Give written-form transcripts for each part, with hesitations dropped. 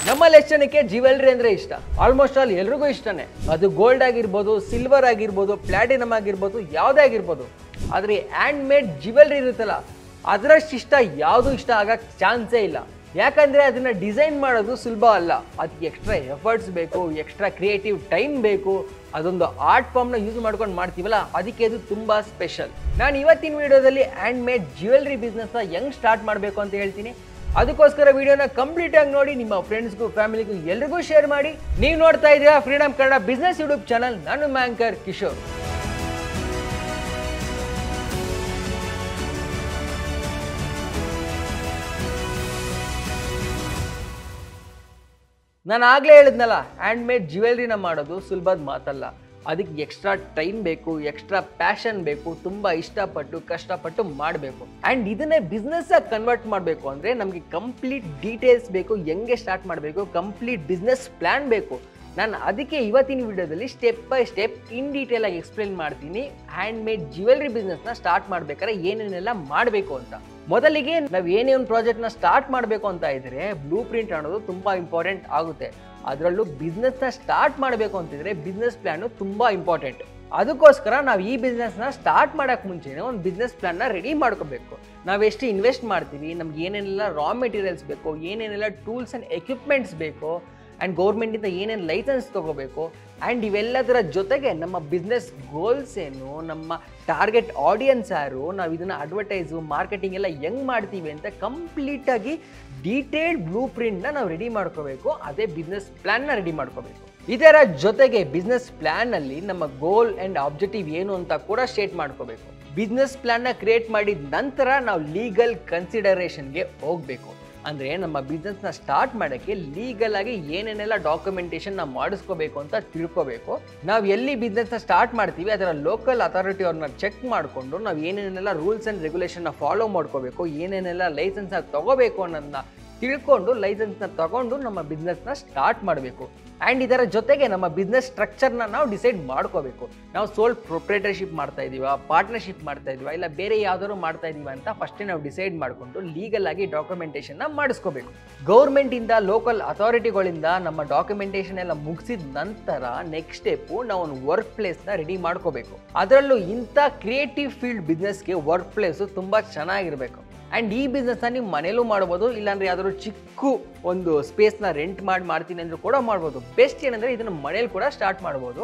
ನಮ್ಮಲ್ಲಿ ಎಷ್ಟು ಜನಕ್ಕೆ ಜ್ಯುವೆಲ್ರಿ ಅಂದ್ರೆ ಇಷ್ಟ? ಆಲ್ಮೋಸ್ಟ್ ಆಲ್ ಎಲ್ರಿಗೂ ಇಷ್ಟನೇ. ಅದು ಗೋಲ್ಡ್ ಆಗಿರ್ಬೋದು, ಸಿಲ್ವರ್ ಆಗಿರ್ಬೋದು, ಪ್ಲಾಟಿನಮ್ ಆಗಿರ್ಬೋದು, ಯಾವುದೇ ಆಗಿರ್ಬೋದು. ಆದರೆ ಹ್ಯಾಂಡ್ ಮೇಡ್ ಜ್ಯುವೆಲ್ರಿ ಇರುತ್ತಲ್ಲ, ಅದರಷ್ಟು ಇಷ್ಟ ಯಾವುದು ಇಷ್ಟ ಆಗಕ್ಕೆ ಚಾನ್ಸೇ ಇಲ್ಲ. ಯಾಕಂದರೆ ಅದನ್ನು ಡಿಸೈನ್ ಮಾಡೋದು ಸುಲಭ ಅಲ್ಲ. ಅದಕ್ಕೆ ಎಕ್ಸ್ಟ್ರಾ ಎಫರ್ಟ್ಸ್ ಬೇಕು, ಎಕ್ಸ್ಟ್ರಾ ಕ್ರಿಯೇಟಿವ್ ಟೈಮ್ ಬೇಕು. ಅದೊಂದು ಆರ್ಟ್ ಫಾರ್ಮ್ನ ಯೂಸ್ ಮಾಡ್ಕೊಂಡು ಮಾಡ್ತೀವಲ್ಲ, ಅದಕ್ಕೆ ಅದು ತುಂಬ ಸ್ಪೆಷಲ್. ನಾನು ಇವತ್ತಿನ ವಿಡಿಯೋದಲ್ಲಿ ಹ್ಯಾಂಡ್ ಮೇಡ್ ಜ್ಯುವೆಲ್ರಿ ಬಿಸ್ನೆಸ್ನ ಹೆಂಗೆ ಸ್ಟಾರ್ಟ್ ಮಾಡಬೇಕು ಅಂತ ಹೇಳ್ತೀನಿ. ಅದಕ್ಕೋಸ್ಕರ ವಿಡಿಯೋನ ಕಂಪ್ಲೀಟ್ ಆಗಿ ನೋಡಿ, ನಿಮ್ಮ ಫ್ರೆಂಡ್ಸ್ಗೂ ಫ್ಯಾಮಿಲಿಗೂ ಎಲ್ರಿಗೂ ಶೇರ್ ಮಾಡಿ. ನೀವು ನೋಡ್ತಾ ಇದ್ದೀರಾ freedom Kannada business YouTube channel. ನಾನು ಆಂಕರ್ ಕಿಶೋರ್. ನಾನು ಆಗಲೇ ಹೇಳಿದ್ನಲ್ಲ, ಹ್ಯಾಂಡ್ ಮೇಡ್ ಜ್ಯುವೆಲ್ರಿನ ಮಾಡೋದು ಸುಲಭದ ಮಾತಲ್ಲ. ಅದಕ್ಕೆ ಎಕ್ಸ್ಟ್ರಾ ಟೈಮ್ ಬೇಕು, ಎಕ್ಸ್ಟ್ರಾ ಪ್ಯಾಷನ್ ಬೇಕು, ತುಂಬ ಇಷ್ಟಪಟ್ಟು ಕಷ್ಟಪಟ್ಟು ಮಾಡಬೇಕು. ಆ್ಯಂಡ್ ಇದನ್ನೇ ಬಿಸ್ನೆಸ್ಸಾಗಿ ಕನ್ವರ್ಟ್ ಮಾಡಬೇಕು ಅಂದರೆ ನಮಗೆ ಕಂಪ್ಲೀಟ್ ಡೀಟೇಲ್ಸ್ ಬೇಕು. ಹೆಂಗೆ ಸ್ಟಾರ್ಟ್ ಮಾಡಬೇಕು, ಕಂಪ್ಲೀಟ್ ಬಿಸ್ನೆಸ್ ಪ್ಲ್ಯಾನ್ ಬೇಕು. ನಾನು ಅದಕ್ಕೆ ಇವತ್ತಿನ ವಿಡಿಯೋದಲ್ಲಿ step by step in detail ಆಗಿ ಎಕ್ಸ್ಪ್ಲೇನ್ ಮಾಡ್ತೀನಿ. ಹ್ಯಾಂಡ್ ಮೇಡ್ ಜ್ಯುವೆಲ್ರಿ ಬಿಸ್ನೆಸ್ನ ಸ್ಟಾರ್ಟ್ ಮಾಡಬೇಕಾದ್ರೆ ಏನೇನೆಲ್ಲ ಮಾಡಬೇಕು ಅಂತ. ಮೊದಲಿಗೆ ನಾವು ಏನೇ ಒಂದು ಪ್ರಾಜೆಕ್ಟ್ನ ಸ್ಟಾರ್ಟ್ ಮಾಡಬೇಕು ಅಂತ ಇದ್ದರೆ ಬ್ಲೂ ಪ್ರಿಂಟ್ ಅನ್ನೋದು ತುಂಬ ಇಂಪಾರ್ಟೆಂಟ್ ಆಗುತ್ತೆ. ಅದರಲ್ಲೂ ಬಿಸ್ನೆಸ್ನ ಸ್ಟಾರ್ಟ್ ಮಾಡಬೇಕು ಅಂತಿದ್ರೆ ಬಿಸ್ನೆಸ್ ಪ್ಲ್ಯಾನು ತುಂಬ ಇಂಪಾರ್ಟೆಂಟ್. ಅದಕ್ಕೋಸ್ಕರ ನಾವು ಈ ಬಿಸ್ನೆಸ್ನ ಸ್ಟಾರ್ಟ್ ಮಾಡೋಕ್ಕೆ ಮುಂಚೆನೇ ಒಂದು ಬಿಸ್ನೆಸ್ ಪ್ಲ್ಯಾನ್ನ ರೆಡಿ ಮಾಡ್ಕೋಬೇಕು. ನಾವು ಎಷ್ಟು ಇನ್ವೆಸ್ಟ್ ಮಾಡ್ತೀವಿ, ನಮ್ಗೆ ಏನೇನೆಲ್ಲ ರಾ ಮೆಟೀರಿಯಲ್ಸ್ ಬೇಕು, ಏನೇನೆಲ್ಲ ಟೂಲ್ಸ್ ಆ್ಯಂಡ್ ಎಕ್ವಿಪ್ಮೆಂಟ್ಸ್ ಬೇಕು, ಆ್ಯಂಡ್ ಗೌರ್ಮೆಂಟಿಂದ ಏನೇನು ಲೈಸೆನ್ಸ್ ತೊಗೋಬೇಕು, ಆ್ಯಂಡ್ ಇವೆಲ್ಲದರ ಜೊತೆಗೆ ನಮ್ಮ ಬಿಸ್ನೆಸ್ ಗೋಲ್ಸ್ ಏನು, ನಮ್ಮ ಟಾರ್ಗೆಟ್ ಆಡಿಯನ್ಸ್ ಯಾರು, ನಾವು ಇದನ್ನು ಅಡ್ವರ್ಟೈಸು ಮಾರ್ಕೆಟಿಂಗ್ ಎಲ್ಲ ಹೆಂಗೆ ಮಾಡ್ತೀವಿ ಅಂತ ಕಂಪ್ಲೀಟಾಗಿ ಡೀಟೇಲ್ಡ್ ಬ್ಲೂ ಪ್ರಿಂಟ್ನ ನಾವು ರೆಡಿ ಮಾಡ್ಕೋಬೇಕು. ಅದೇ ಬಿಸ್ನೆಸ್ ಪ್ಲ್ಯಾನ್ನ ರೆಡಿ ಮಾಡ್ಕೋಬೇಕು. ಇದರ ಜೊತೆಗೆ ಬಿಸ್ನೆಸ್ ಪ್ಲ್ಯಾನಲ್ಲಿ ನಮ್ಮ ಗೋಲ್ ಆ್ಯಂಡ್ ಆಬ್ಜೆಕ್ಟಿವ್ ಏನು ಅಂತ ಕೂಡ ಸ್ಟೇಟ್ ಮಾಡ್ಕೋಬೇಕು. ಬಿಸ್ನೆಸ್ ಪ್ಲ್ಯಾನ್ನ ಕ್ರಿಯೇಟ್ ಮಾಡಿದ ನಂತರ ನಾವು ಲೀಗಲ್ ಕನ್ಸಿಡರೇಷನ್ಗೆ ಹೋಗಬೇಕು. ಅಂದರೆ ನಮ್ಮ ಬಿಸ್ನೆಸ್ನ ಸ್ಟಾರ್ಟ್ ಮಾಡೋಕ್ಕೆ ಲೀಗಲ್ ಆಗಿ ಏನೇನೆಲ್ಲ ಡಾಕ್ಯುಮೆಂಟೇಷನ್ ನಾವು ಮಾಡಿಸ್ಕೋಬೇಕು ಅಂತ ತಿಳ್ಕೋಬೇಕು. ನಾವು ಎಲ್ಲಿ ಬಿಸ್ನೆಸ್ನ ಸ್ಟಾರ್ಟ್ ಮಾಡ್ತೀವಿ ಅದರ ಲೋಕಲ್ ಅಥಾರಿಟಿ ಅವ್ರನ್ನ ಚೆಕ್ ಮಾಡಿಕೊಂಡು ನಾವು ಏನೇನೆಲ್ಲ ರೂಲ್ಸ್ ಆ್ಯಂಡ್ ರೆಗ್ಯುಲೇಷನ್ನ ಫಾಲೋ ಮಾಡ್ಕೋಬೇಕು, ಏನೇನೆಲ್ಲ ಲೈಸೆನ್ಸ್ನ ತೊಗೋಬೇಕು ಅನ್ನೋದನ್ನ ತಿಳ್ಕೊಂಡು ಲೈಸೆನ್ಸ್ನ ತಗೊಂಡು ನಮ್ಮ ಬಿಸ್ನೆಸ್ನ ಸ್ಟಾರ್ಟ್ ಮಾಡಬೇಕು. ಆ್ಯಂಡ್ ಇದರ ಜೊತೆಗೆ ನಮ್ಮ ಬಿಸ್ನೆಸ್ ಸ್ಟ್ರಕ್ಚರ್ನ ನಾವು ಡಿಸೈಡ್ ಮಾಡ್ಕೋಬೇಕು. ನಾವು ಸೋಲ್ ಪ್ರೊಪ್ರೈಟರ್ಶಿಪ್ ಮಾಡ್ತಾ ಇದ್ದೀವಾ, ಪಾರ್ಟ್ನರ್ಶಿಪ್ ಮಾಡ್ತಾ ಇದ್ದೀವಾ, ಇಲ್ಲ ಬೇರೆ ಯಾವ್ದಾದ್ರು ಮಾಡ್ತಾ ಇದ್ದೀವಾ ಅಂತ ಫಸ್ಟೇ ನಾವು ಡಿಸೈಡ್ ಮಾಡಿಕೊಂಡು ಲೀಗಲ್ ಆಗಿ ಡಾಕ್ಯುಮೆಂಟೇಷನ್ನ ಮಾಡಿಸ್ಕೋಬೇಕು. ಗೌರ್ಮೆಂಟಿಂದ ಲೋಕಲ್ ಅಥಾರಿಟಿಗಳಿಂದ ನಮ್ಮ ಡಾಕ್ಯುಮೆಂಟೇಷನ್ ಎಲ್ಲ ಮುಗಿಸಿದ ನಂತರ ನೆಕ್ಸ್ಟ್ ಸ್ಟೆಪ್ಪು ನಾವು ಒಂದು ವರ್ಕ್ ಪ್ಲೇಸ್ನ ರೆಡಿ ಮಾಡ್ಕೋಬೇಕು. ಅದರಲ್ಲೂ ಇಂಥ ಕ್ರಿಯೇಟಿವ್ ಫೀಲ್ಡ್ ಬಿಸ್ನೆಸ್ಗೆ ವರ್ಕ್ ಪ್ಲೇಸು ತುಂಬ ಚೆನ್ನಾಗಿರಬೇಕು. ಆ್ಯಂಡ್ ಈ ಬಿಸ್ನೆಸ್ನ ನೀವು ಮನೇಲೂ ಮಾಡ್ಬೋದು, ಇಲ್ಲಾಂದರೆ ಯಾವ್ದಾದ್ರು ಚಿಕ್ಕ ಒಂದು ಸ್ಪೇಸ್ನ ರೆಂಟ್ ಮಾಡ್ತೀನಿ ಅಂದರೂ ಕೂಡ ಮಾಡ್ಬೋದು. ಬೆಸ್ಟ್ ಏನಂದರೆ ಇದನ್ನು ಮನೇಲಿ ಕೂಡ ಸ್ಟಾರ್ಟ್ ಮಾಡ್ಬೋದು.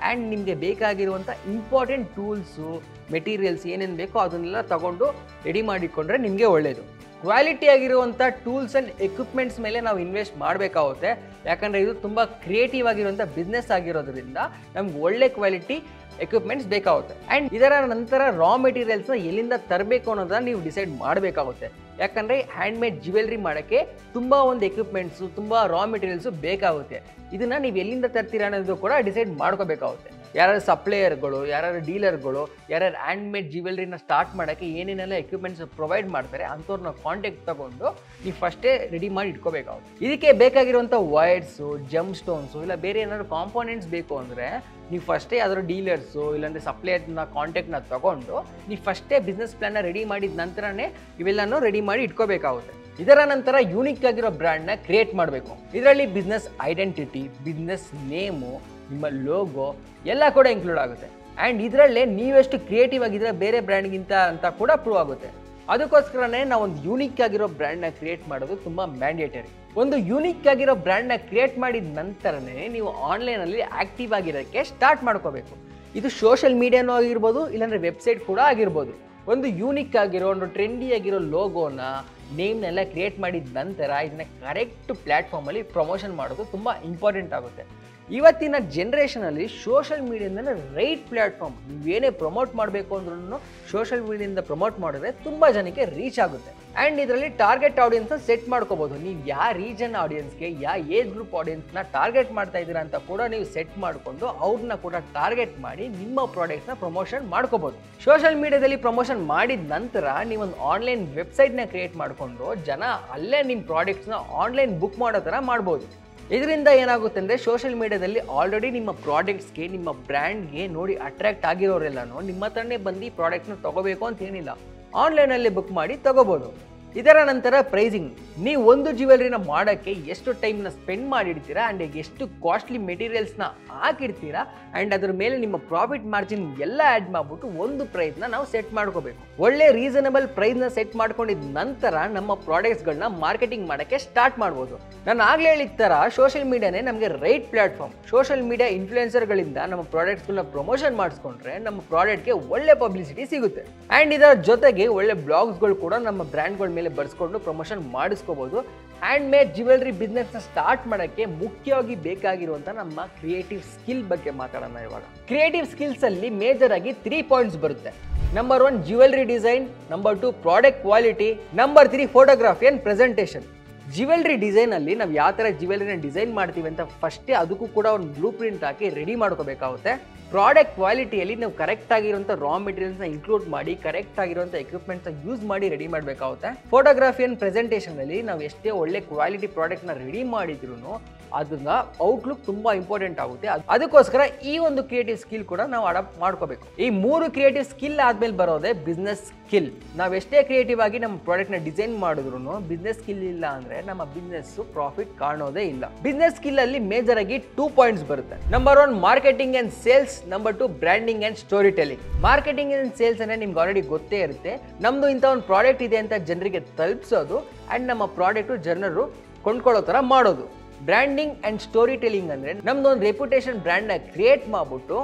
ಆ್ಯಂಡ್ ನಿಮಗೆ ಬೇಕಾಗಿರುವಂಥ ಇಂಪಾರ್ಟೆಂಟ್ ಟೂಲ್ಸು ಮೆಟೀರಿಯಲ್ಸ್ ಏನೇನು ಬೇಕೋ ಅದನ್ನೆಲ್ಲ ತಗೊಂಡು ರೆಡಿ ಮಾಡಿಕೊಂಡ್ರೆ ನಿಮಗೆ ಒಳ್ಳೆಯದು. ಕ್ವಾಲಿಟಿ ಆಗಿರುವಂಥ ಟೂಲ್ಸ್ ಆ್ಯಂಡ್ ಎಕ್ವಿಪ್ಮೆಂಟ್ಸ್ ಮೇಲೆ ನಾವು ಇನ್ವೆಸ್ಟ್ ಮಾಡಬೇಕಾಗುತ್ತೆ. ಯಾಕಂದರೆ ಇದು ತುಂಬ ಕ್ರಿಯೇಟಿವ್ ಆಗಿರುವಂಥ ಬಿಸ್ನೆಸ್ ಆಗಿರೋದ್ರಿಂದ ನಮ್ಗೆ ಒಳ್ಳೆ ಕ್ವಾಲಿಟಿ ಎಕ್ವಿಪ್ಮೆಂಟ್ಸ್ ಬೇಕಾಗುತ್ತೆ. ಆ್ಯಂಡ್ ಇದರ ನಂತರ ರಾ ಮೆಟೀರಿಯಲ್ಸ್ನ ಎಲ್ಲಿಂದ ತರಬೇಕು ಅನ್ನೋದನ್ನ ನೀವು ಡಿಸೈಡ್ ಮಾಡಬೇಕಾಗುತ್ತೆ. ಯಾಕಂದರೆ ಹ್ಯಾಂಡ್ ಮೇಡ್ ಜ್ಯುವೆಲ್ರಿ ಮಾಡೋಕ್ಕೆ ತುಂಬ ಒಂದು ಎಕ್ವಿಪ್ಮೆಂಟ್ಸು, ತುಂಬ ರಾ ಮೆಟೀರಿಯಲ್ಸು ಬೇಕಾಗುತ್ತೆ. ಇದನ್ನು ನೀವು ಎಲ್ಲಿಂದ ತರ್ತೀರಾ ಅನ್ನೋದು ಕೂಡ ಡಿಸೈಡ್ ಮಾಡ್ಕೋಬೇಕಾಗುತ್ತೆ. ಯಾರು ಸಪ್ಲೈಯರ್ಗಳು, ಯಾರು ಡೀಲರ್ಗಳು, ಯಾರು ಹ್ಯಾಂಡ್ ಮೇಡ್ ಜ್ಯುವೆಲ್ರಿನ ಸ್ಟಾರ್ಟ್ ಮಾಡೋಕ್ಕೆ ಏನೇನೆಲ್ಲ ಎಕ್ವಿಪ್ಮೆಂಟ್ಸ್ ಪ್ರೊವೈಡ್ ಮಾಡ್ತಾರೆ ಅಂಥವ್ರನ್ನ ಕಾಂಟ್ಯಾಕ್ಟ್ ತೊಗೊಂಡು ನೀವು ಫಸ್ಟೇ ರೆಡಿ ಮಾಡಿ ಇಟ್ಕೋಬೇಕಾಗುತ್ತೆ. ಇದಕ್ಕೆ ಬೇಕಾಗಿರುವಂಥ ವೈರ್ಸು, ಜಮ್ ಸ್ಟೋನ್ಸು, ಇಲ್ಲ ಬೇರೆ ಏನಾದರೂ ಕಾಂಪೋನೆಂಟ್ಸ್ ಬೇಕು ಅಂದರೆ ನೀವು ಫಸ್ಟೇ ಅದರ ಡೀಲರ್ಸು ಇಲ್ಲಾಂದರೆ ಸಪ್ಲೈಯರ್ನ ಕಾಂಟ್ಯಾಕ್ಟ್ನ ತೊಗೊಂಡು ನೀವು ಫಸ್ಟೇ ಬಿಸ್ನೆಸ್ ಪ್ಲ್ಯಾನ್ನ ರೆಡಿ ಮಾಡಿದ ನಂತರನೇ ಇವೆಲ್ಲನೂ ರೆಡಿ ಮಾಡಿ ಇಟ್ಕೋಬೇಕಾಗುತ್ತೆ. ಇದರ ನಂತರ ಯೂನಿಕ್ ಆಗಿರೋ ಬ್ರ್ಯಾಂಡ್ನ ಕ್ರಿಯೇಟ್ ಮಾಡಬೇಕು. ಇದರಲ್ಲಿ ಬಿಸ್ನೆಸ್ ಐಡೆಂಟಿಟಿ, ಬಿಸ್ನೆಸ್ ನೇಮು, ನಿಮ್ಮ ಲೋಗೋ ಎಲ್ಲ ಕೂಡ ಇನ್ಕ್ಲೂಡ್ ಆಗುತ್ತೆ. ಆ್ಯಂಡ್ ಇದರಲ್ಲೇ ನೀವೆಷ್ಟು ಕ್ರಿಯೇಟಿವ್ ಆಗಿದ್ರೆ ಬೇರೆ ಬ್ರ್ಯಾಂಡ್ಗಿಂತ ಅಂತ ಕೂಡ ಪ್ರೂವ್ ಆಗುತ್ತೆ. ಅದಕ್ಕೋಸ್ಕರನೇ ನಾವು ಒಂದು ಯೂನಿಕ್ ಆಗಿರೋ ಬ್ರ್ಯಾಂಡ್ನ ಕ್ರಿಯೇಟ್ ಮಾಡೋದು ತುಂಬ ಮ್ಯಾಂಡೇಟರಿ. ಒಂದು ಯೂನಿಕ್ ಆಗಿರೋ ಬ್ರ್ಯಾಂಡ್ನ ಕ್ರಿಯೇಟ್ ಮಾಡಿದ ನಂತರನೇ ನೀವು ಆನ್ಲೈನಲ್ಲಿ ಆ್ಯಕ್ಟಿವ್ ಆಗಿರೋಕ್ಕೆ ಸ್ಟಾರ್ಟ್ ಮಾಡ್ಕೋಬೇಕು. ಇದು ಸೋಷಿಯಲ್ ಮೀಡಿಯಾನೂ ಆಗಿರ್ಬೋದು, ಇಲ್ಲಾಂದರೆ ವೆಬ್ಸೈಟ್ ಕೂಡ ಆಗಿರ್ಬೋದು. ಒಂದು ಯೂನಿಕ್ ಆಗಿರೋ, ಒಂದು ಟ್ರೆಂಡಿ ಆಗಿರೋ ಲೋಗೋನ, ನೇಮ್ನೆಲ್ಲ ಕ್ರಿಯೇಟ್ ಮಾಡಿದ ನಂತರ ಇದನ್ನ ಕರೆಕ್ಟ್ ಪ್ಲ್ಯಾಟ್ಫಾರ್ಮಲ್ಲಿ ಪ್ರಮೋಷನ್ ಮಾಡೋದು ತುಂಬ ಇಂಪಾರ್ಟೆಂಟ್ ಆಗುತ್ತೆ. ಇವತ್ತಿನ ಜನ್ರೇಷನಲ್ಲಿ ಸೋಷಿಯಲ್ ಮೀಡಿಯಾದಿಂದ ರೈಟ್ ಪ್ಲ್ಯಾಟ್ಫಾರ್ಮ್. ನೀವೇನೇ ಪ್ರಮೋಟ್ ಮಾಡಬೇಕು ಅಂದ್ರೂ ಸೋಷಿಯಲ್ ಮೀಡಿಯಾದಿಂದ ಪ್ರಮೋಟ್ ಮಾಡಿದ್ರೆ ತುಂಬ ಜನಕ್ಕೆ ರೀಚ್ ಆಗುತ್ತೆ. ಆ್ಯಂಡ್ ಇದರಲ್ಲಿ ಟಾರ್ಗೆಟ್ ಆಡಿಯನ್ಸ್ನ ಸೆಟ್ ಮಾಡ್ಕೋಬೋದು. ನೀವು ಯಾವ ರೀಜನ್ ಆಡಿಯನ್ಸ್ಗೆ, ಯಾವ ಏಜ್ ಗ್ರೂಪ್ ಆಡಿಯನ್ಸ್ನ ಟಾರ್ಗೆಟ್ ಮಾಡ್ತಾ ಇದ್ದೀರಾ ಅಂತ ಕೂಡ ನೀವು ಸೆಟ್ ಮಾಡಿಕೊಂಡು ಅವ್ರನ್ನ ಕೂಡ ಟಾರ್ಗೆಟ್ ಮಾಡಿ ನಿಮ್ಮ ಪ್ರಾಡಕ್ಟ್ಸ್ನ ಪ್ರಮೋಷನ್ ಮಾಡ್ಕೋಬೋದು. ಸೋಷಿಯಲ್ ಮೀಡಿಯಾದಲ್ಲಿ ಪ್ರಮೋಷನ್ ಮಾಡಿದ ನಂತರ ನೀವೊಂದು ಆನ್ಲೈನ್ ವೆಬ್ಸೈಟ್ನ ಕ್ರಿಯೇಟ್ ಮಾಡಿಕೊಂಡು ಜನ ಅಲ್ಲೇ ನಿಮ್ಮ ಪ್ರಾಡಕ್ಟ್ಸ್ನ ಆನ್ಲೈನ್ ಬುಕ್ ಮಾಡೋ ಥರ ಮಾಡ್ಬೋದು. ಇದರಿಂದ ಏನಾಗುತ್ತೆ ಅಂದರೆ ಸೋಷಿಯಲ್ ಮೀಡಿಯಾದಲ್ಲಿ ಆಲ್ರೆಡಿ ನಿಮ್ಮ ಪ್ರಾಡಕ್ಟ್ಸ್ಗೆ, ನಿಮ್ಮ ಬ್ರ್ಯಾಂಡ್ಗೆ ನೋಡಿ ಅಟ್ರಾಕ್ಟ್ ಆಗಿರೋರೆಲ್ಲನೂ ನಿಮ್ಮ ಹತ್ರನೇ ಬಂದು ಪ್ರಾಡಕ್ಟ್ನ ತೊಗೋಬೇಕು ಅಂತ ಏನಿಲ್ಲ, ಆನ್ಲೈನಲ್ಲಿ ಬುಕ್ ಮಾಡಿ ತೊಗೋಬೋದು. ಇದರ ನಂತರ ಪ್ರೈಸಿಂಗ್. ನೀವು ಒಂದು ಜ್ಯುವೆಲ್ರಿನ ಮಾಡೋಕ್ಕೆ ಎಷ್ಟು ಟೈಮ್ನ ಸ್ಪೆಂಡ್ ಮಾಡಿರ್ತೀರಾ ಆ್ಯಂಡ್ ಎಷ್ಟು ಕಾಸ್ಟ್ಲಿ ಮೆಟೀರಿಯಲ್ಸ್ನ ಹಾಕಿರ್ತೀರಾ ಆ್ಯಂಡ್ ಅದ್ರ ಮೇಲೆ ನಿಮ್ಮ ಪ್ರಾಫಿಟ್ ಮಾರ್ಜಿನ್ ಎಲ್ಲ ಆ್ಯಡ್ ಮಾಡಿಬಿಟ್ಟು ಒಂದು ಪ್ರೈಸ್ನ ನಾವು ಸೆಟ್ ಮಾಡ್ಕೋಬೇಕು. ಒಳ್ಳೆ ರೀಸನಬಲ್ ಪ್ರೈಸ್ನ ಸೆಟ್ ಮಾಡ್ಕೊಂಡಿದ ನಂತರ ನಮ್ಮ ಪ್ರಾಡಕ್ಟ್ಸ್ಗಳನ್ನ ಮಾರ್ಕೆಟಿಂಗ್ ಮಾಡೋಕ್ಕೆ ಸ್ಟಾರ್ಟ್ ಮಾಡ್ಬೋದು. ನಾನು ಆಗಲೇ ಹೇಳಿದ ಥರ ಸೋಷಿಯಲ್ ಮೀಡಿಯಾನೇ ನಮಗೆ ರೈಟ್ ಪ್ಲಾಟ್ಫಾರ್ಮ್. ಸೋಷಿಯಲ್ ಮೀಡಿಯಾ ಇನ್ಫ್ಲೂಯೆನ್ಸರ್ಗಳಿಂದ ನಮ್ಮ ಪ್ರಾಡಕ್ಟ್ಸ್ಗಳನ್ನ ಪ್ರಮೋಷನ್ ಮಾಡಿಸ್ಕೊಂಡ್ರೆ ನಮ್ಮ ಪ್ರಾಡಕ್ಟ್ಗೆ ಒಳ್ಳೆ ಪಬ್ಲಿಸಿಟಿ ಸಿಗುತ್ತೆ ಆ್ಯಂಡ್ ಇದರ ಜೊತೆಗೆ ಒಳ್ಳೆ ಬ್ಲಾಗ್ಸ್ಗಳು ಕೂಡ ನಮ್ಮ ಬ್ರ್ಯಾಂಡ್ಗಳ ಮೇಲೆ ಬರ್ಸ್ಕೊಂಡು ಪ್ರಮೋಷನ್ ಮಾಡಿಸ್ಕೋಬಹುದು. ಹ್ಯಾಂಡ್ ಮೇಡ್ ಜ್ಯುವೆಲ್ರಿ ಬಿಸ್ನೆಸ್ನ ಸ್ಟಾರ್ಟ್ ಮಾಡೋಕ್ಕೆ ಮುಖ್ಯವಾಗಿ ಬೇಕಾಗಿರುವಂಥ ನಮ್ಮ ಕ್ರಿಯೇಟಿವ್ ಸ್ಕಿಲ್ ಬಗ್ಗೆ ಮಾತಾಡೋಣ ಇವಾಗ. ಕ್ರಿಯೇಟಿವ್ ಸ್ಕಿಲ್ಸ್ ಅಲ್ಲಿ ಮೇಜರ್ ಆಗಿ 3 ಪಾಯಿಂಟ್ಸ್ ಬರುತ್ತೆ. Number 1 jewellery design, number 2 product quality, number 3 photography and presentation. Jewellery ಡಿಸೈನಲ್ಲಿ ನಾವು ಯಾವ ಥರ ಜ್ಯುವೆಲ್ರಿನ ಡಿಸೈನ್ ಮಾಡ್ತೀವಿ ಅಂತ ಫಸ್ಟೇ ಅದಕ್ಕೂ ಕೂಡ ಒಂದು ಬ್ಲೂ ಪ್ರಿಂಟ್ ಹಾಕಿ ರೆಡಿ ಮಾಡ್ಕೋಬೇಕಾಗುತ್ತೆ. ಪ್ರಾಡಕ್ಟ್ ಕ್ವಾಲಿಟಿಯಲ್ಲಿ ನಾವು ಕರೆಕ್ಟ್ ಆಗಿರುವಂಥ ರಾ ಮೆಟೀರಿಯಲ್ಸ್ನ ಇನ್ಕ್ಲೂಡ್ ಮಾಡಿ ಕರೆಕ್ಟ್ ಆಗಿರುವಂಥ ಎಕ್ವಿಪ್ಮೆಂಟ್ಸ್ನ ಯೂಸ್ ಮಾಡಿ ರೆಡಿ ಮಾಡಬೇಕಾಗುತ್ತೆ. ಫೋಟೋಗ್ರಫಿ ಆ್ಯಂಡ್ ಪ್ರೆಸೆಂಟೇಷನಲ್ಲಿ ನಾವು ಎಷ್ಟೇ ಒಳ್ಳೆ ಕ್ವಾಲಿಟಿ ಪ್ರಾಡಕ್ಟ್ನ ರೆಡಿ ಮಾಡಿದ್ರು ಅದನ್ನ ಔಟ್ಲುಕ್ ತುಂಬ ಇಂಪಾರ್ಟೆಂಟ್ ಆಗುತ್ತೆ. ಅದಕ್ಕೋಸ್ಕರ ಈ ಒಂದು ಕ್ರಿಯೇಟಿವ್ ಸ್ಕಿಲ್ ಕೂಡ ನಾವು ಅಡಾಪ್ಟ್ ಮಾಡ್ಕೋಬೇಕು. ಈ 3 ಕ್ರಿಯೇಟಿವ್ ಸ್ಕಿಲ್ ಆದ್ಮೇಲೆ ಬರೋದೇ ಬಿಸ್ನೆಸ್ ಸ್ಕಿಲ್. ನಾವು ಎಷ್ಟೇ ಕ್ರಿಯೇಟಿವ್ ಆಗಿ ನಮ್ಮ ಪ್ರಾಡಕ್ಟ್ನ ಡಿಸೈನ್ ಮಾಡಿದ್ರು ಬಿಸ್ನೆಸ್ ಸ್ಕಿಲ್ ಇಲ್ಲ ಅಂದ್ರೆ ನಮ್ಮ ಬಿಸ್ನೆಸ್ ಪ್ರಾಫಿಟ್ ಕಾಣೋದೇ ಇಲ್ಲ. ಬಿಸ್ನೆಸ್ ಸ್ಕಿಲ್ ಅಲ್ಲಿ ಮೇಜರ್ ಆಗಿ 2 ಪಾಯಿಂಟ್ಸ್ ಬರುತ್ತೆ. Number 1 marketing and sales, number 2 branding and story telling. Marketing and sales ಅಂದ್ರೆ ನಿಮ್ಗೆ ಆಲ್ರೆಡಿ ಗೊತ್ತೇ ಇರುತ್ತೆ. ನಮ್ದು ಇಂಥ ಒಂದು ಪ್ರಾಡಕ್ಟ್ ಇದೆ ಅಂತ ಜನರಿಗೆ ತಲುಪಿಸೋದು ಅಂಡ್ ನಮ್ಮ ಪ್ರಾಡಕ್ಟ್ ಜನರು ಕೊಂಡ್ಕೊಳ್ಳೋ ಥರ ಮಾಡೋದು. ಬ್ರ್ಯಾಂಡಿಂಗ್ ಅಂಡ್ ಸ್ಟೋರಿ ಟೆಲ್ಲಿಂಗ್ ಅಂದರೆ ನಮ್ದು ಒಂದು ರೆಪ್ಯುಟೇಷನ್ ಬ್ರ್ಯಾಂಡ್ನ ಕ್ರಿಯೇಟ್ ಮಾಡಿಬಿಟ್ಟು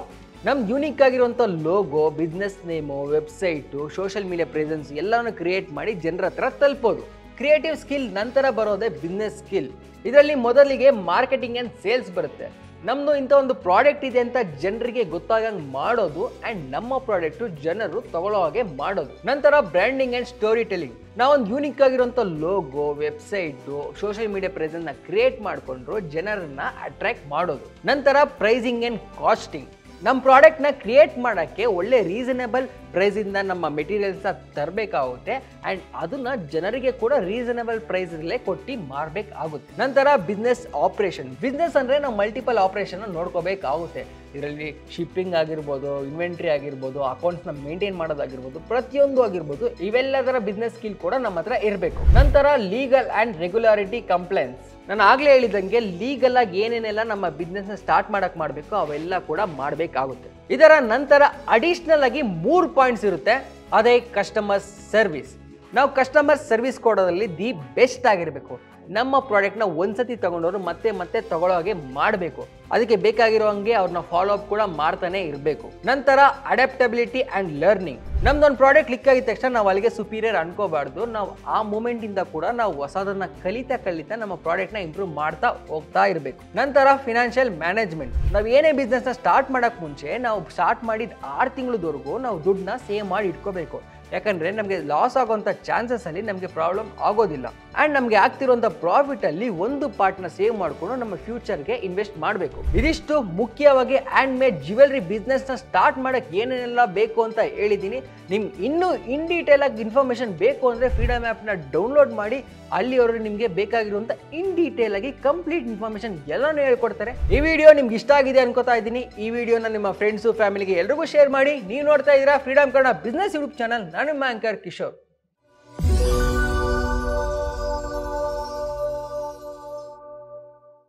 ನಮ್ದು ಯೂನಿಕ್ ಆಗಿರುವಂಥ logo, business name, website, social media presence ಎಲ್ಲವನ್ನು ಕ್ರಿಯೇಟ್ ಮಾಡಿ ಜನರ ಹತ್ರ ತಲುಪೋದು. ಕ್ರಿಯೇಟಿವ್ ಸ್ಕಿಲ್ ನಂತರ ಬರೋದೇ ಬಿಸ್ನೆಸ್ ಸ್ಕಿಲ್. ಇದರಲ್ಲಿ ಮೊದಲಿಗೆ ಮಾರ್ಕೆಟಿಂಗ್ ಆ್ಯಂಡ್ ಸೇಲ್ಸ್ ಬರುತ್ತೆ. ನಮ್ಮದು ಇಂಥ ಒಂದು ಪ್ರಾಡಕ್ಟ್ ಇದೆ ಅಂತ ಜನರಿಗೆ ಗೊತ್ತಾಗಂಗೆ ಮಾಡೋದು ಆ್ಯಂಡ್ ನಮ್ಮ ಪ್ರಾಡಕ್ಟು ಜನರು ತಗೊಳ್ಳೋ ಹಾಗೆ ಮಾಡೋದು. ನಂತರ ಬ್ರ್ಯಾಂಡಿಂಗ್ ಆ್ಯಂಡ್ ಸ್ಟೋರಿ ಟೆಲ್ಲಿಂಗ್. ನಾವೊಂದು ಯೂನಿಕ್ ಆಗಿರುವಂಥ ಲೋಗೋ, ವೆಬ್ಸೈಟು, ಸೋಷಿಯಲ್ ಮೀಡಿಯಾ ಪ್ರೆಸೆನ್ಸ್ನ ಕ್ರಿಯೇಟ್ ಮಾಡಿಕೊಂಡ್ರು ಜನರನ್ನ ಅಟ್ರಾಕ್ಟ್ ಮಾಡೋದು. ನಂತರ ಪ್ರೈಸಿಂಗ್ ಆ್ಯಂಡ್ ಕಾಸ್ಟಿಂಗ್. ನಮ್ಮ ಪ್ರಾಡಕ್ಟ್ನ ಕ್ರಿಯೇಟ್ ಮಾಡೋಕ್ಕೆ ಒಳ್ಳೆ ರೀಸನಬಲ್ ಪ್ರೈಸಿಂದ ನಮ್ಮ ಮೆಟೀರಿಯಲ್ಸ್ನ ತರಬೇಕಾಗುತ್ತೆ ಆ್ಯಂಡ್ ಅದನ್ನು ಜನರಿಗೆ ಕೂಡ ರೀಸನಬಲ್ ಪ್ರೈಸಲ್ಲೇ ಕೊಟ್ಟು ಮಾರಬೇಕಾಗುತ್ತೆ. ನಂತರ ಬಿಸ್ನೆಸ್ ಆಪ್ರೇಷನ್. ಬಿಸ್ನೆಸ್ ಅಂದರೆ ನಾವು ಮಲ್ಟಿಪಲ್ ಆಪ್ರೇಷನ್ನ ನೋಡ್ಕೋಬೇಕಾಗುತ್ತೆ. ಇದರಲ್ಲಿ ಶಿಪ್ಪಿಂಗ್ ಆಗಿರ್ಬೋದು, ಇನ್ವೆಂಟ್ರಿ ಆಗಿರ್ಬೋದು, ಅಕೌಂಟ್ಸ್ನ ಮೇಂಟೈನ್ ಮಾಡೋದಾಗಿರ್ಬೋದು, ಪ್ರತಿಯೊಂದು ಆಗಿರ್ಬೋದು, ಇವೆಲ್ಲದರ ಬಿಸ್ನೆಸ್ ಸ್ಕಿಲ್ ಕೂಡ ನಮ್ಮ ಹತ್ರ ಇರಬೇಕು. ನಂತರ ಲೀಗಲ್ ಆ್ಯಂಡ್ ರೆಗ್ಯುಲಾರಿಟಿ ಕಂಪ್ಲೈನ್ಸ್. ನಾನು ಆಗಲೇ ಹೇಳಿದಂಗೆ ಲೀಗಲ್ ಆಗಿ ಏನೇನೆಲ್ಲ ನಮ್ಮ ಬಿಸ್ನೆಸ್ನ ಸ್ಟಾರ್ಟ್ ಮಾಡಬೇಕು ಅವೆಲ್ಲ ಕೂಡ ಮಾಡಬೇಕಾಗುತ್ತೆ. ಇದರ ನಂತರ ಅಡಿಷ್ನಲ್ ಆಗಿ 3 ಪಾಯಿಂಟ್ಸ್ ಇರುತ್ತೆ. ಅದೇ ಕಸ್ಟಮರ್ ಸರ್ವಿಸ್. ನಾವು ಕಸ್ಟಮರ್ ಸರ್ವಿಸ್ ಕೊಡೋದ್ರಲ್ಲಿ ದಿ ಬೆಸ್ಟ್ ಆಗಿರಬೇಕು. ನಮ್ಮ ಪ್ರಾಡಕ್ಟ್ನ ಒಂದ್ಸತಿ ತಗೊಂಡವರು ಮತ್ತೆ ಮತ್ತೆ ತಗೊಳ್ಳೋ ಹಾಗೆ ಮಾಡಬೇಕು. ಅದಕ್ಕೆ ಬೇಕಾಗಿರೋ ಹಂಗೆ ಅವ್ರನ್ನ ಫಾಲೋ ಅಪ್ ಕೂಡ ಮಾಡ್ತಾನೆ ಇರಬೇಕು. ನಂತರ ಅಡಾಪ್ಟಬಿಲಿಟಿ ಆ್ಯಂಡ್ ಲರ್ನಿಂಗ್. ನಮ್ದೊಂದು ಪ್ರಾಡಕ್ಟ್ ಕ್ಲಿಕ್ ಆಗಿದ ತಕ್ಷಣ ನಾವು ಅಲ್ಲಿಗೆ ಸುಪೀರಿಯರ್ ಅನ್ಕೋಬಾರ್ದು. ನಾವು ಆ ಮೂಮೆಂಟಿಂದ ಕೂಡ ನಾವು ಹೊಸದನ್ನ ಕಲಿತಾ ನಮ್ಮ ಪ್ರಾಡಕ್ಟ್ನ ಇಂಪ್ರೂವ್ ಮಾಡ್ತಾ ಹೋಗ್ತಾ ಇರಬೇಕು. ನಂತರ ಫಿನಾನ್ಷಿಯಲ್ ಮ್ಯಾನೇಜ್ಮೆಂಟ್. ನಾವು ಏನೇ ಬಿಸ್ನೆಸ್ನ ಸ್ಟಾರ್ಟ್ ಮಾಡೋಕ್ಕೆ ಮುಂಚೆ ನಾವು ಸ್ಟಾರ್ಟ್ ಮಾಡಿದ 6 ತಿಂಗಳವರೆಗೂ ನಾವು ದುಡ್ಡನ್ನ ಸೇವ್ ಮಾಡಿ ಇಟ್ಕೋಬೇಕು. ಯಾಕಂದರೆ ನಮಗೆ ಲಾಸ್ ಆಗೋಂಥ ಚಾನ್ಸಸ್ಸಲ್ಲಿ ನಮಗೆ ಪ್ರಾಬ್ಲಮ್ ಆಗೋದಿಲ್ಲ ಆ್ಯಂಡ್ ನಮಗೆ ಆಗ್ತಿರೋಂಥ ಪ್ರಾಫಿಟಲ್ಲಿ ಒಂದು ಪಾರ್ಟ್ನ ಸೇವ್ ಮಾಡಿಕೊಂಡು ನಮ್ಮ ಫ್ಯೂಚರ್ಗೆ ಇನ್ವೆಸ್ಟ್ ಮಾಡಬೇಕು. ಇದಿಷ್ಟು ಮುಖ್ಯವಾಗಿ ಹ್ಯಾಂಡ್ ಮೇಡ್ ಜ್ಯುವೆಲ್ರಿ ಬಿಸ್ನೆಸ್ನ ಸ್ಟಾರ್ಟ್ ಮಾಡೋಕ್ಕೆ ಏನೇನೆಲ್ಲ ಬೇಕು ಅಂತ ಹೇಳಿದ್ದೀನಿ. ನಿಮ್ಗೆ ಇನ್ನೂ ಇನ್ ಡೀಟೇಲ್ ಆಗಿ ಇನ್ಫಾರ್ಮೇಷನ್ ಬೇಕು ಅಂದರೆ ಫ್ರೀಡಮ್ ಆ್ಯಪ್ನ ಡೌನ್ಲೋಡ್ ಮಾಡಿ ಅಲ್ಲಿವರೆಗೆ ನಿಮಗೆ ಬೇಕಾಗಿರುವಂಥ ಇನ್ ಡೀಟೇಲ್ ಆಗಿ ಕಂಪ್ಲೀಟ್ ಇನ್ಫಾರ್ಮೇಷನ್ ಎಲ್ಲನೂ ಹೇಳ್ಕೊಡ್ತಾರೆ. ಈ ವಿಡಿಯೋ ನಿಮ್ಗೆ ಇಷ್ಟ ಆಗಿದೆ ಅನ್ಕೋತಾ ಇದ್ದೀನಿ. ಈ ವಿಡಿಯೋನ ನಿಮ್ಮ ಫ್ರೆಂಡ್ಸು, ಫ್ಯಾಮಿಲಿಗೆ ಎಲ್ರಿಗೂ ಶೇರ್ ಮಾಡಿ. ನೀವು ನೋಡ್ತಾ ಇದ್ದೀರಾ freedom Kannada business YouTube channel. ನಾನು ನಿಮ್ಮ ಆಂಕರ್ ಕಿಶೋರ್.